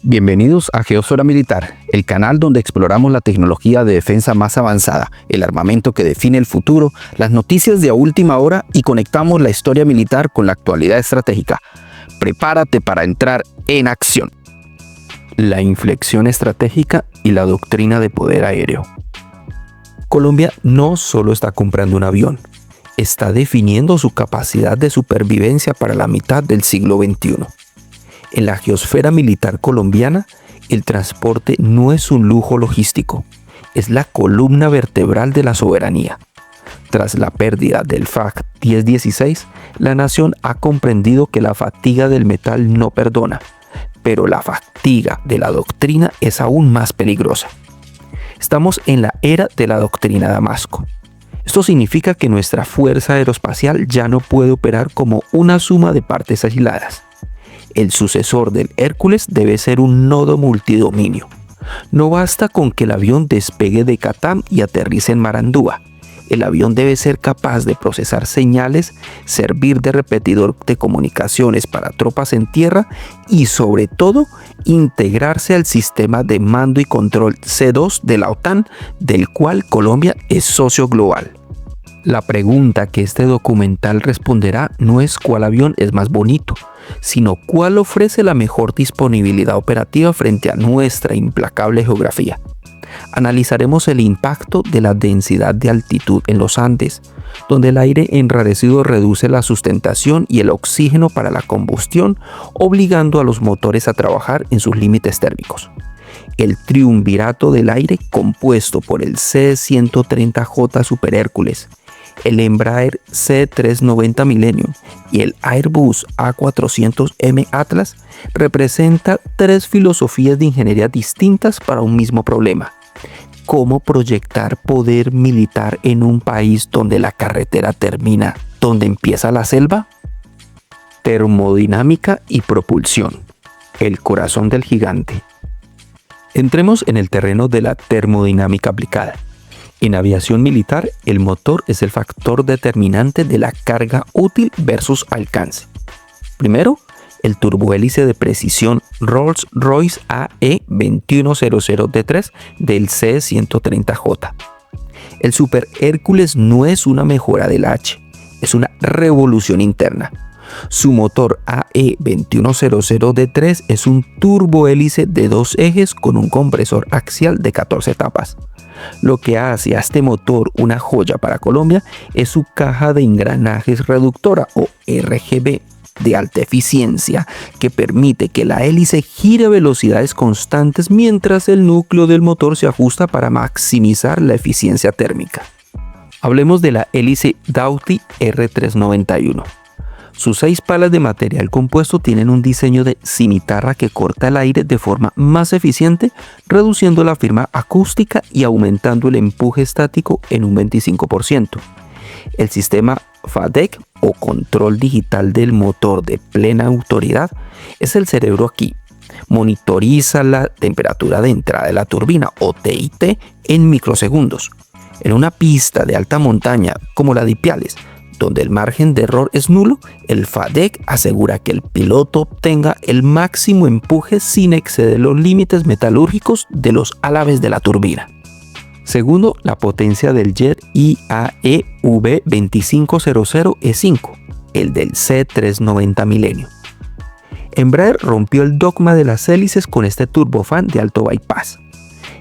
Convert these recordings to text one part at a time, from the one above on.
Bienvenidos a Geosfera Militar, el canal donde exploramos la tecnología de defensa más avanzada, el armamento que define el futuro, las noticias de a última hora y conectamos la historia militar con la actualidad estratégica. Prepárate para entrar en acción. La inflexión estratégica y la doctrina de poder aéreo. Colombia no solo está comprando un avión, está definiendo su capacidad de supervivencia para la mitad del siglo XXI. En la geosfera militar colombiana, el transporte no es un lujo logístico, es la columna vertebral de la soberanía. Tras la pérdida del FAC 1016, la nación ha comprendido que la fatiga del metal no perdona, pero la fatiga de la doctrina es aún más peligrosa. Estamos en la era de la doctrina Damasco. Esto significa que nuestra fuerza aeroespacial ya no puede operar como una suma de partes aisladas. El sucesor del Hércules debe ser un nodo multidominio. No basta con que el avión despegue de Catam y aterrice en Marandúa. El avión debe ser capaz de procesar señales, servir de repetidor de comunicaciones para tropas en tierra y, sobre todo, integrarse al sistema de mando y control C2 de la OTAN, del cual Colombia es socio global. La pregunta que este documental responderá no es cuál avión es más bonito, sino cuál ofrece la mejor disponibilidad operativa frente a nuestra implacable geografía. Analizaremos el impacto de la densidad de altitud en los Andes, donde el aire enrarecido reduce la sustentación y el oxígeno para la combustión, obligando a los motores a trabajar en sus límites térmicos. El triunvirato del aire compuesto por el C-130J Super Hércules, el Embraer C390 Millennium y el Airbus A400M Atlas representa tres filosofías de ingeniería distintas para un mismo problema. ¿Cómo proyectar poder militar en un país donde la carretera termina donde empieza la selva? Termodinámica y propulsión. El corazón del gigante. Entremos en el terreno de la termodinámica aplicada. En aviación militar, el motor es el factor determinante de la carga útil versus alcance. Primero, el turbohélice de precisión Rolls-Royce AE2100D3 del C-130J. El Super Hércules no es una mejora del H, es una revolución interna. Su motor AE2100D3 es un turbohélice de 2 ejes con un compresor axial de 14 etapas. Lo que hace a este motor una joya para Colombia es su caja de engranajes reductora o RGB de alta eficiencia que permite que la hélice gire a velocidades constantes mientras el núcleo del motor se ajusta para maximizar la eficiencia térmica. Hablemos de la hélice Doughty R391. Sus 6 palas de material compuesto tienen un diseño de cimitarra que corta el aire de forma más eficiente, reduciendo la firma acústica y aumentando el empuje estático en un 25%. El sistema FADEC o control digital del motor de plena autoridad es el cerebro aquí. Monitoriza la temperatura de entrada de la turbina o TIT en microsegundos. En una pista de alta montaña como la de Ipiales, donde el margen de error es nulo, el FADEC asegura que el piloto obtenga el máximo empuje sin exceder los límites metalúrgicos de los álabes de la turbina. Segundo, la potencia del jet IAE V2500E5, el del C390 Millennium. Embraer rompió el dogma de las hélices con este turbofan de alto bypass.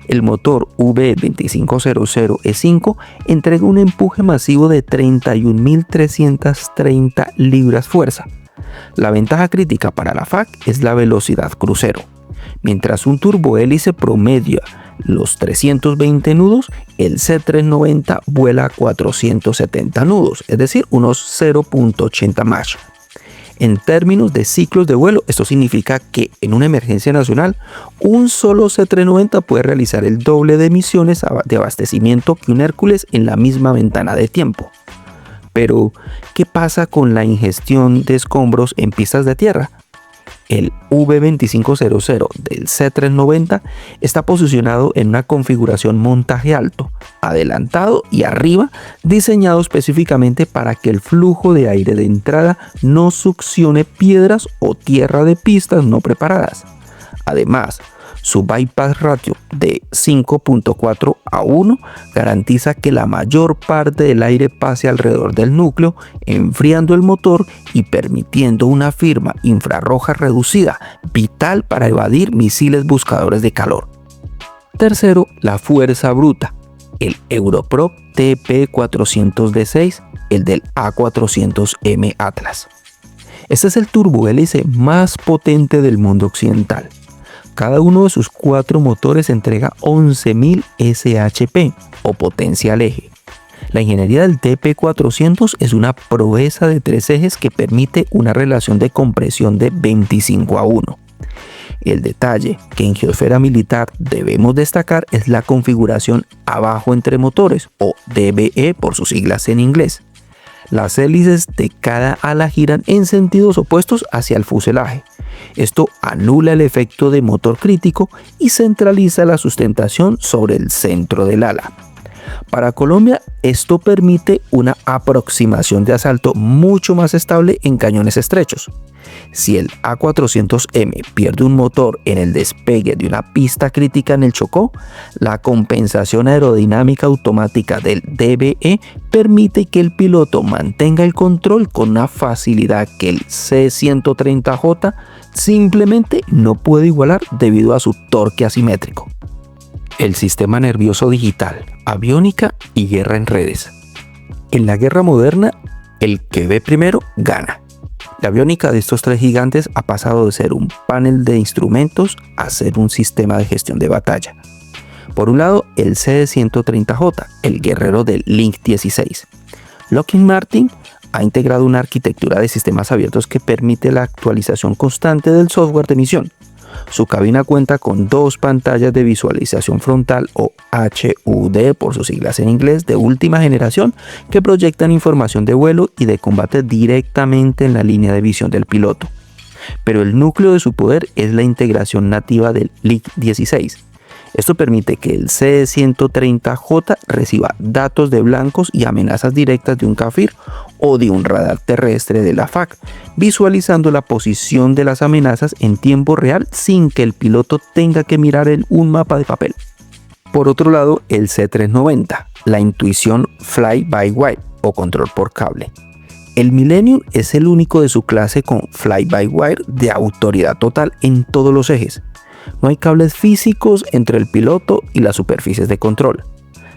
El motor V2500E5 entrega un empuje masivo de 31.330 libras fuerza. La ventaja crítica para la FAC es la velocidad crucero. Mientras un turbohélice promedia los 320 nudos, el C390 vuela a 470 nudos, es decir, unos 0.80 Mach. En términos de ciclos de vuelo, esto significa que en una emergencia nacional, un solo C390 puede realizar el doble de misiones de abastecimiento que un Hércules en la misma ventana de tiempo. Pero, ¿qué pasa con la ingestión de escombros en pistas de tierra? El V2500 del C390 está posicionado en una configuración montaje alto, adelantado y arriba, diseñado específicamente para que el flujo de aire de entrada no succione piedras o tierra de pistas no preparadas. Además, su bypass ratio de 5.4:1 garantiza que la mayor parte del aire pase alrededor del núcleo, enfriando el motor y permitiendo una firma infrarroja reducida, vital para evadir misiles buscadores de calor. Tercero, la fuerza bruta, el Europrop TP400D6, el del A400M Atlas. Este es el turbohélice más potente del mundo occidental. Cada uno de sus 4 motores entrega 11.000 shp o potencia al eje. La ingeniería del TP400 es una proeza de 3 ejes que permite una relación de compresión de 25:1. El detalle que en geosfera militar debemos destacar es la configuración abajo entre motores, o DBE por sus siglas en inglés. Las hélices de cada ala giran en sentidos opuestos hacia el fuselaje. Esto anula el efecto de motor crítico y centraliza la sustentación sobre el centro del ala. Para Colombia, esto permite una aproximación de asalto mucho más estable en cañones estrechos. Si el A400M pierde un motor en el despegue de una pista crítica en el Chocó, la compensación aerodinámica automática del DBE permite que el piloto mantenga el control con una facilidad que el C-130J simplemente no puede igualar debido a su torque asimétrico. El sistema nervioso digital, aviónica y guerra en redes. En la guerra moderna, el que ve primero gana. La aviónica de estos 3 gigantes ha pasado de ser un panel de instrumentos a ser un sistema de gestión de batalla. Por un lado, el C-130J, el guerrero del Link 16. Lockheed Martin ha integrado una arquitectura de sistemas abiertos que permite la actualización constante del software de misión. Su cabina cuenta con 2 pantallas de visualización frontal o HUD por sus siglas en inglés de última generación que proyectan información de vuelo y de combate directamente en la línea de visión del piloto. Pero el núcleo de su poder es la integración nativa del Link 16. Esto permite que el C-130J reciba datos de blancos y amenazas directas de un CAFIR o de un radar terrestre de la FAC, visualizando la posición de las amenazas en tiempo real sin que el piloto tenga que mirar en un mapa de papel. Por otro lado, el C-390, la intuición Fly-by-Wire o control por cable. El Millennium es el único de su clase con Fly-by-Wire de autoridad total en todos los ejes. No hay cables físicos entre el piloto y las superficies de control.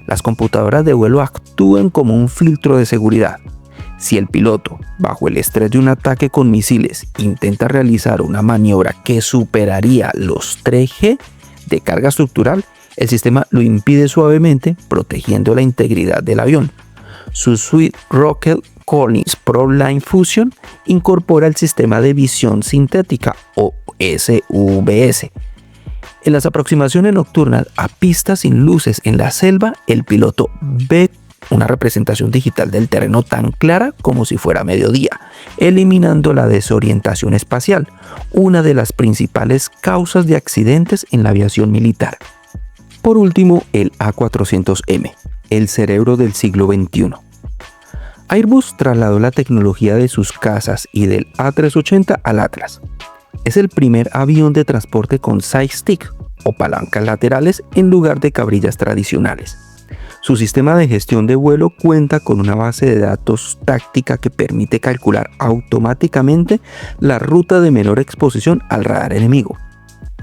Las computadoras de vuelo actúan como un filtro de seguridad. Si el piloto, bajo el estrés de un ataque con misiles, intenta realizar una maniobra que superaría los 3G de carga estructural, el sistema lo impide suavemente, protegiendo la integridad del avión. Su suite Rockwell Collins ProLine Fusion incorpora el sistema de visión sintética o SVS. En las aproximaciones nocturnas a pistas sin luces en la selva, el piloto ve una representación digital del terreno tan clara como si fuera mediodía, eliminando la desorientación espacial, una de las principales causas de accidentes en la aviación militar. Por último, el A400M, el cerebro del siglo XXI. Airbus trasladó la tecnología de sus cazas y del A380 al Atlas. Es el primer avión de transporte con side stick o palancas laterales en lugar de cabrillas tradicionales. Su sistema de gestión de vuelo cuenta con una base de datos táctica que permite calcular automáticamente la ruta de menor exposición al radar enemigo.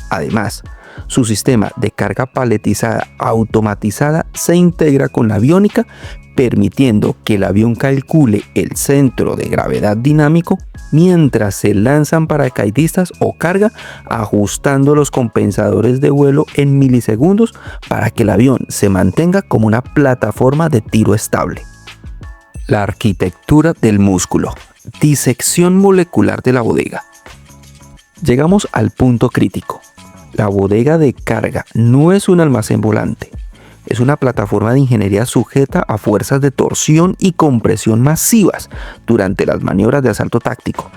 Además, su sistema de carga paletizada automatizada se integra con la aviónica, permitiendo que el avión calcule el centro de gravedad dinámico mientras se lanzan paracaidistas o carga, ajustando los compensadores de vuelo en milisegundos para que el avión se mantenga como una plataforma de tiro estable. La arquitectura del músculo. Disección molecular de la bodega. Llegamos al punto crítico. La bodega de carga no es un almacén volante. Es una plataforma de ingeniería sujeta a fuerzas de torsión y compresión masivas durante las maniobras de asalto táctico.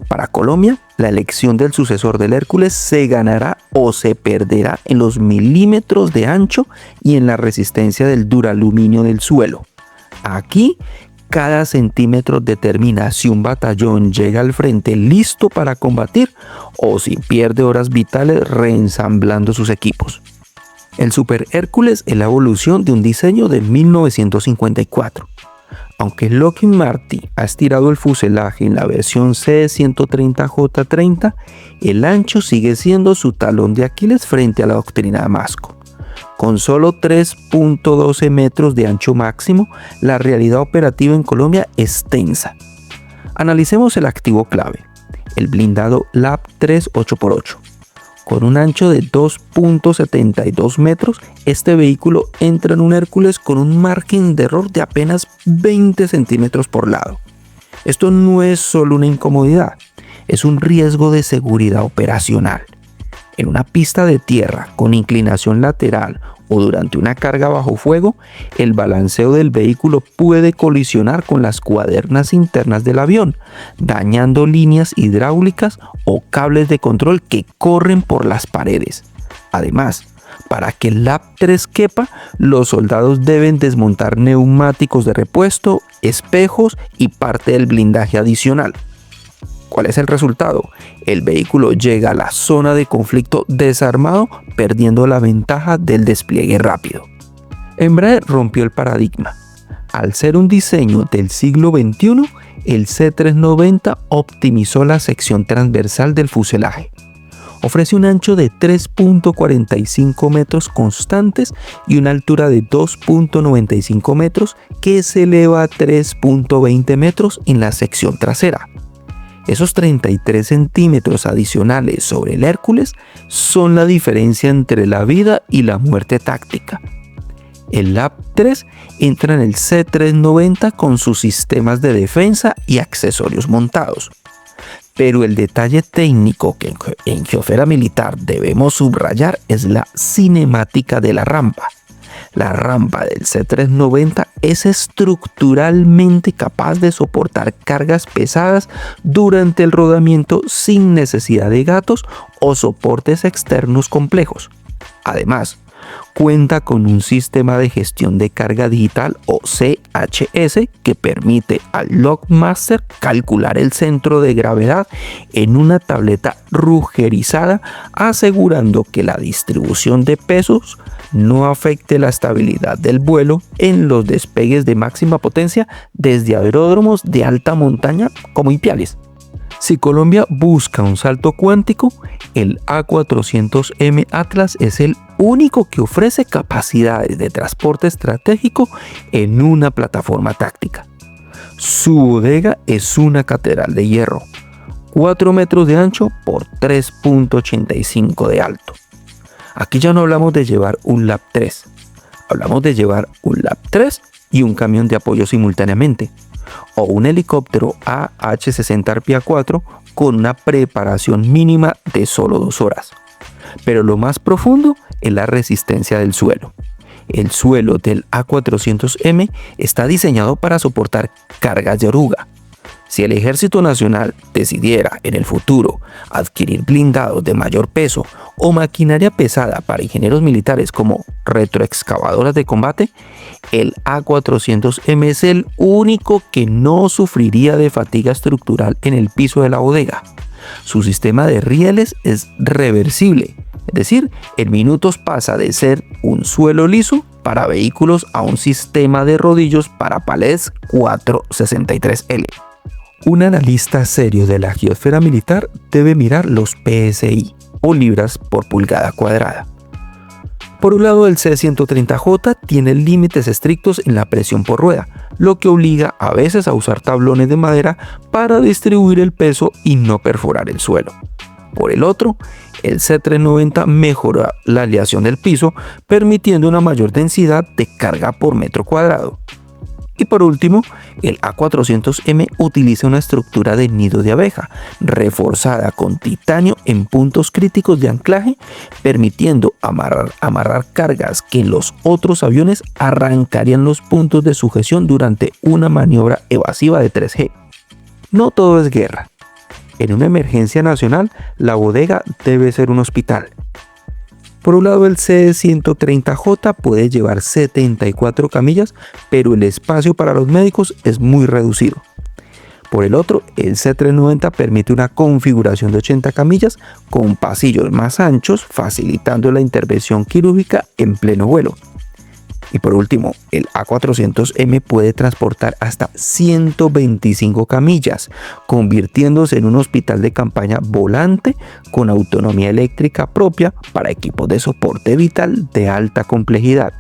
Para Colombia, la elección del sucesor del Hércules se ganará o se perderá en los milímetros de ancho y en la resistencia del duraluminio del suelo. Aquí, cada centímetro determina si un batallón llega al frente listo para combatir o si pierde horas vitales reensamblando sus equipos. El Super Hércules es la evolución de un diseño de 1954. Aunque Lockheed Martin ha estirado el fuselaje en la versión C-130J-30, el ancho sigue siendo su talón de Aquiles frente a la doctrina Damasco. Con solo 3.12 metros de ancho máximo, la realidad operativa en Colombia es tensa. Analicemos el activo clave, el blindado LAP-3 8x8. Con un ancho de 2.72 metros, este vehículo entra en un Hércules con un margen de error de apenas 20 centímetros por lado. Esto no es solo una incomodidad, es un riesgo de seguridad operacional. En una pista de tierra con inclinación lateral o durante una carga bajo fuego, el balanceo del vehículo puede colisionar con las cuadernas internas del avión, dañando líneas hidráulicas o cables de control que corren por las paredes. Además, para que el LAP-3 quepa, los soldados deben desmontar neumáticos de repuesto, espejos y parte del blindaje adicional. ¿Cuál es el resultado? El vehículo llega a la zona de conflicto desarmado, perdiendo la ventaja del despliegue rápido. Embraer rompió el paradigma. Al ser un diseño del siglo XXI, el C390 optimizó la sección transversal del fuselaje. Ofrece un ancho de 3.45 metros constantes y una altura de 2.95 metros que se eleva a 3.20 metros en la sección trasera. Esos 33 centímetros adicionales sobre el Hércules son la diferencia entre la vida y la muerte táctica. El LAP-3 entra en el C390 con sus sistemas de defensa y accesorios montados. Pero el detalle técnico que en Geosfera Militar debemos subrayar es la cinemática de la rampa. La rampa del C390 es estructuralmente capaz de soportar cargas pesadas durante el rodamiento sin necesidad de gatos o soportes externos complejos. Además, cuenta con un sistema de gestión de carga digital o CHS que permite al Lockmaster calcular el centro de gravedad en una tableta rugerizada, asegurando que la distribución de pesos no afecte la estabilidad del vuelo en los despegues de máxima potencia desde aeródromos de alta montaña como Ipiales. Si Colombia busca un salto cuántico, el A400M Atlas es el único que ofrece capacidades de transporte estratégico en una plataforma táctica. Su bodega es una catedral de hierro, 4 metros de ancho por 3.85 de alto. Aquí ya no hablamos de llevar un LAP-3, hablamos de llevar un LAP-3 y un camión de apoyo simultáneamente, o un helicóptero AH-60 Arpía-4 con una preparación mínima de solo 2 horas. Pero lo más profundo es la resistencia del suelo. El suelo del A400M está diseñado para soportar cargas de oruga. Si el Ejército Nacional decidiera en el futuro adquirir blindados de mayor peso o maquinaria pesada para ingenieros militares como retroexcavadoras de combate, el A400M es el único que no sufriría de fatiga estructural en el piso de la bodega. Su sistema de rieles es reversible, es decir, en minutos pasa de ser un suelo liso para vehículos a un sistema de rodillos para palets 463L. Un analista serio de la geosfera militar debe mirar los PSI, o libras por pulgada cuadrada. Por un lado, el C130J tiene límites estrictos en la presión por rueda, lo que obliga a veces a usar tablones de madera para distribuir el peso y no perforar el suelo. Por el otro, el C390 mejora la aleación del piso, permitiendo una mayor densidad de carga por metro cuadrado. Y por último, el A400M utiliza una estructura de nido de abeja, reforzada con titanio en puntos críticos de anclaje, permitiendo amarrar cargas que en los otros aviones arrancarían los puntos de sujeción durante una maniobra evasiva de 3G. No todo es guerra. En una emergencia nacional, la bodega debe ser un hospital. Por un lado, el C-130J puede llevar 74 camillas, pero el espacio para los médicos es muy reducido. Por el otro, el C-390 permite una configuración de 80 camillas con pasillos más anchos, facilitando la intervención quirúrgica en pleno vuelo. Y por último, el A400M puede transportar hasta 125 camillas, convirtiéndose en un hospital de campaña volante con autonomía eléctrica propia para equipos de soporte vital de alta complejidad.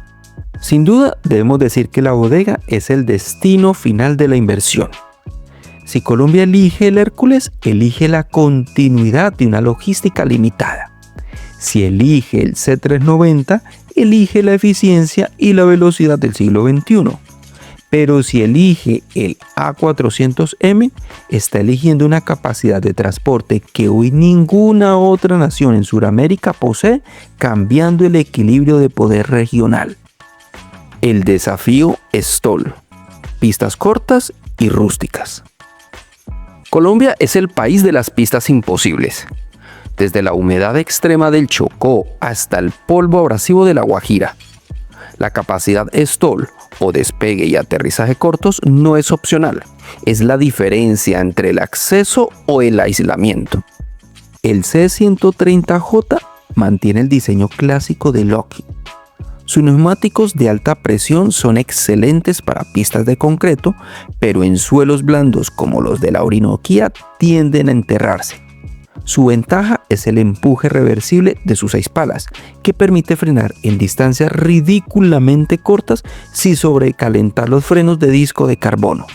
Sin duda, debemos decir que la bodega es el destino final de la inversión. Si Colombia elige el Hércules, elige la continuidad de una logística limitada. Si elige el C-390, elige la eficiencia y la velocidad del siglo XXI. Pero si elige el A400M, está eligiendo una capacidad de transporte que hoy ninguna otra nación en Sudamérica posee, cambiando el equilibrio de poder regional. El desafío STOL: pistas cortas y rústicas. Colombia es el país de las pistas imposibles. Desde la humedad extrema del Chocó hasta el polvo abrasivo de la Guajira. La capacidad STOL, o despegue y aterrizaje cortos, no es opcional. Es la diferencia entre el acceso o el aislamiento. El C-130J mantiene el diseño clásico de Lockheed. Sus neumáticos de alta presión son excelentes para pistas de concreto, pero en suelos blandos como los de la Orinoquía tienden a enterrarse. Su ventaja es el empuje reversible de sus 6 palas, que permite frenar en distancias ridículamente cortas sin sobrecalentar los frenos de disco de carbono.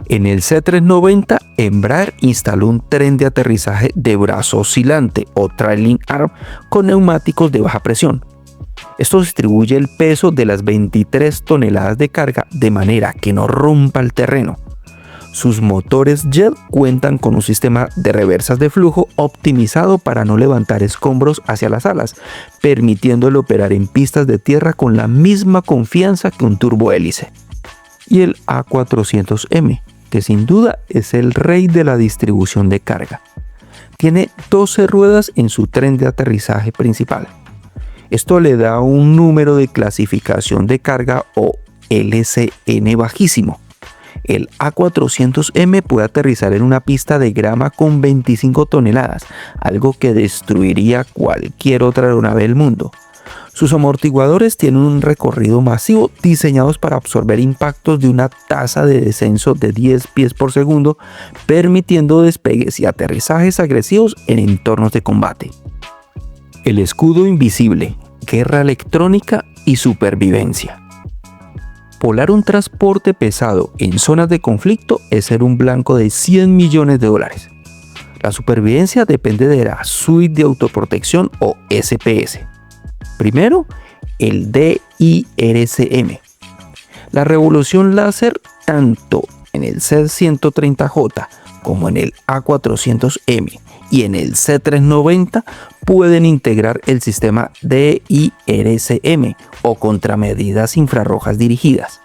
En el C-390, Embraer instaló un tren de aterrizaje de brazo oscilante o trailing arm con neumáticos de baja presión. Esto distribuye el peso de las 23 toneladas de carga de manera que no rompa el terreno. Sus motores jet cuentan con un sistema de reversas de flujo optimizado para no levantar escombros hacia las alas, permitiéndole operar en pistas de tierra con la misma confianza que un turbohélice. Y el A400M, que sin duda es el rey de la distribución de carga. Tiene 12 ruedas en su tren de aterrizaje principal. Esto le da un número de clasificación de carga o LCN bajísimo. El A400M puede aterrizar en una pista de grama con 25 toneladas, algo que destruiría cualquier otra aeronave del mundo. Sus amortiguadores tienen un recorrido masivo diseñados para absorber impactos de una tasa de descenso de 10 pies por segundo, permitiendo despegues y aterrizajes agresivos en entornos de combate. El escudo invisible, guerra electrónica y supervivencia. Volar un transporte pesado en zonas de conflicto es ser un blanco de $100 millones. La supervivencia depende de la suite de autoprotección o SPS. Primero, el DIRCM. La revolución láser, tanto en el C-130J como en el A400M y en el C-390 pueden integrar el sistema DIRCM o contramedidas infrarrojas dirigidas.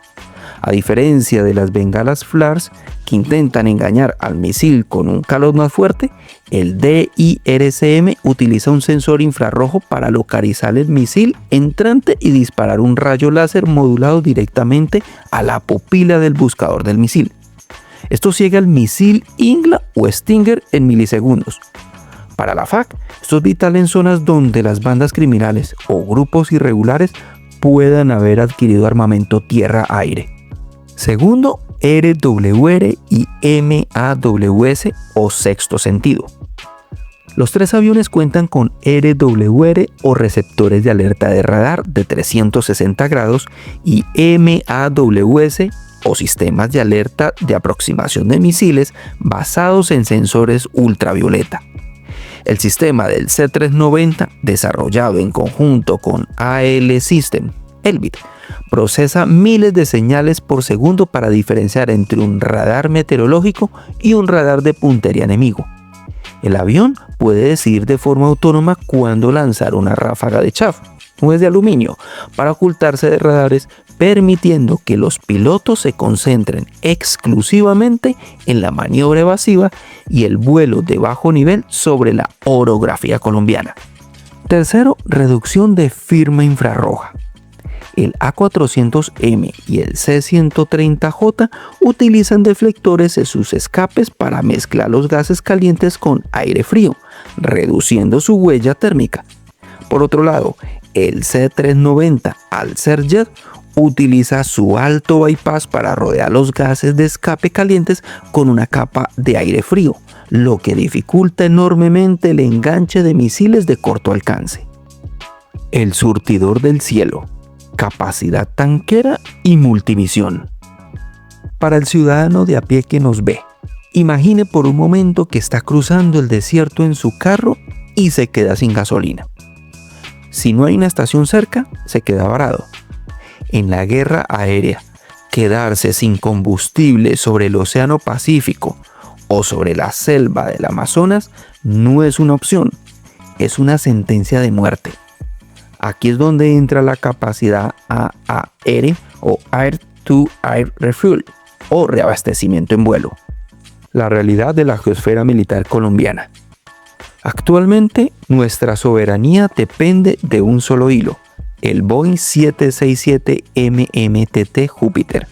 A diferencia de las bengalas FLARS que intentan engañar al misil con un calor más fuerte, el DIRCM utiliza un sensor infrarrojo para localizar el misil entrante y disparar un rayo láser modulado directamente a la pupila del buscador del misil. Esto ciega al misil INGLA o Stinger en milisegundos. Para la FAC, esto es vital en zonas donde las bandas criminales o grupos irregulares puedan haber adquirido armamento tierra-aire. Segundo, RWR y MAWS o sexto sentido. Los 3 aviones cuentan con RWR o receptores de alerta de radar de 360 grados y MAWS o sistemas de alerta de aproximación de misiles basados en sensores ultravioleta. El sistema del C-390, desarrollado en conjunto con AL System, Elbit, procesa miles de señales por segundo para diferenciar entre un radar meteorológico y un radar de puntería enemigo. El avión puede decidir de forma autónoma cuándo lanzar una ráfaga de chaff, nubes de aluminio, para ocultarse de radares, permitiendo que los pilotos se concentren exclusivamente en la maniobra evasiva y el vuelo de bajo nivel sobre la orografía colombiana. Tercero, reducción de firma infrarroja. El A400M y el C130J utilizan deflectores en sus escapes para mezclar los gases calientes con aire frío, reduciendo su huella térmica. Por otro lado, el C390, al ser jet, utiliza su alto bypass para rodear los gases de escape calientes con una capa de aire frío, lo que dificulta enormemente el enganche de misiles de corto alcance. El surtidor del cielo. Capacidad tanquera y multimisión. Para el ciudadano de a pie que nos ve, imagine por un momento que está cruzando el desierto en su carro y se queda sin gasolina. Si no hay una estación cerca, se queda varado. En la guerra aérea, quedarse sin combustible sobre el Océano Pacífico o sobre la selva del Amazonas no es una opción, es una sentencia de muerte. Aquí es donde entra la capacidad AAR o Air-to-Air Refuel o reabastecimiento en vuelo. La realidad de la geosfera militar colombiana. Actualmente nuestra soberanía depende de un solo hilo, el Boeing 767 MMTT Júpiter.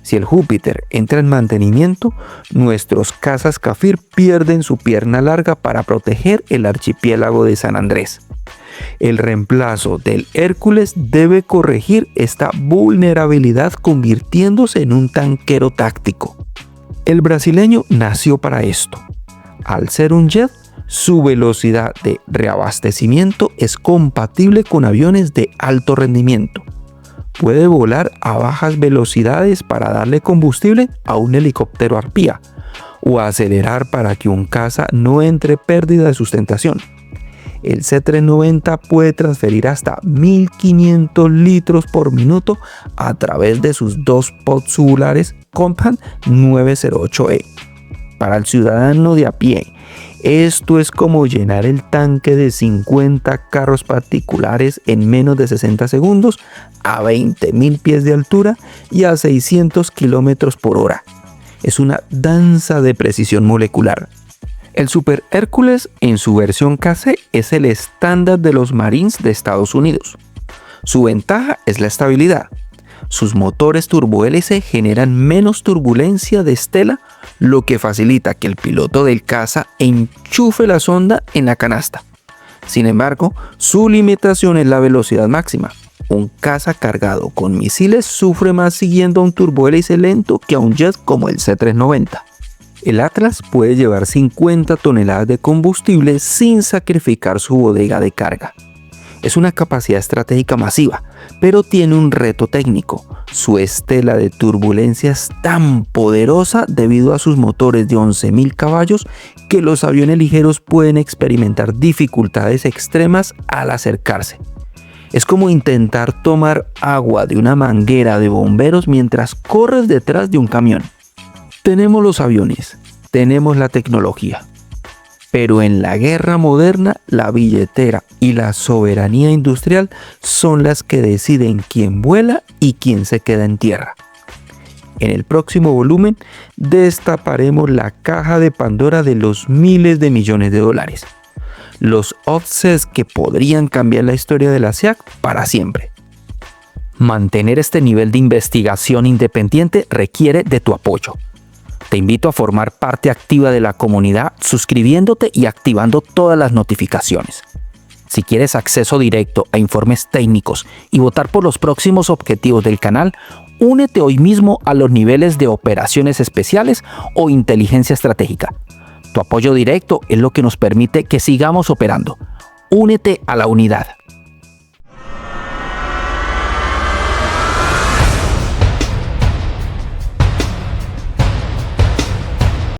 Si el Júpiter entra en mantenimiento, nuestros cazas Kafir pierden su pierna larga para proteger el archipiélago de San Andrés. El reemplazo del Hércules debe corregir esta vulnerabilidad convirtiéndose en un tanquero táctico. El brasileño nació para esto. Al ser un jet, su velocidad de reabastecimiento es compatible con aviones de alto rendimiento. Puede volar a bajas velocidades para darle combustible a un helicóptero arpía o acelerar para que un caza no entre pérdida de sustentación. El C390 puede transferir hasta 1500 litros por minuto a través de sus dos pods tubulares Compan 908E. Para el ciudadano de a pie, esto es como llenar el tanque de 50 carros particulares en menos de 60 segundos a 20.000 pies de altura y a 600 kilómetros por hora. Es una danza de precisión molecular. El Super Hércules en su versión KC es el estándar de los Marines de Estados Unidos. Su ventaja es la estabilidad. Sus motores turbohélice generan menos turbulencia de estela, lo que facilita que el piloto del caza enchufe la sonda en la canasta. Sin embargo, su limitación es la velocidad máxima. Un caza cargado con misiles sufre más siguiendo a un turbohélice lento que a un jet como el C390. El Atlas puede llevar 50 toneladas de combustible sin sacrificar su bodega de carga. Es una capacidad estratégica masiva, pero tiene un reto técnico. Su estela de turbulencia es tan poderosa debido a sus motores de 11.000 caballos que los aviones ligeros pueden experimentar dificultades extremas al acercarse. Es como intentar tomar agua de una manguera de bomberos mientras corres detrás de un camión. Tenemos los aviones, tenemos la tecnología, pero en la guerra moderna la billetera y la soberanía industrial son las que deciden quién vuela y quién se queda en tierra. En el próximo volumen destaparemos la caja de Pandora de los miles de millones de dólares, los offsets que podrían cambiar la historia de la SEAC para siempre. Mantener este nivel de investigación independiente requiere de tu apoyo. Te invito a formar parte activa de la comunidad suscribiéndote y activando todas las notificaciones. Si quieres acceso directo a informes técnicos y votar por los próximos objetivos del canal, únete hoy mismo a los niveles de operaciones especiales o inteligencia estratégica. Tu apoyo directo es lo que nos permite que sigamos operando. Únete a la unidad.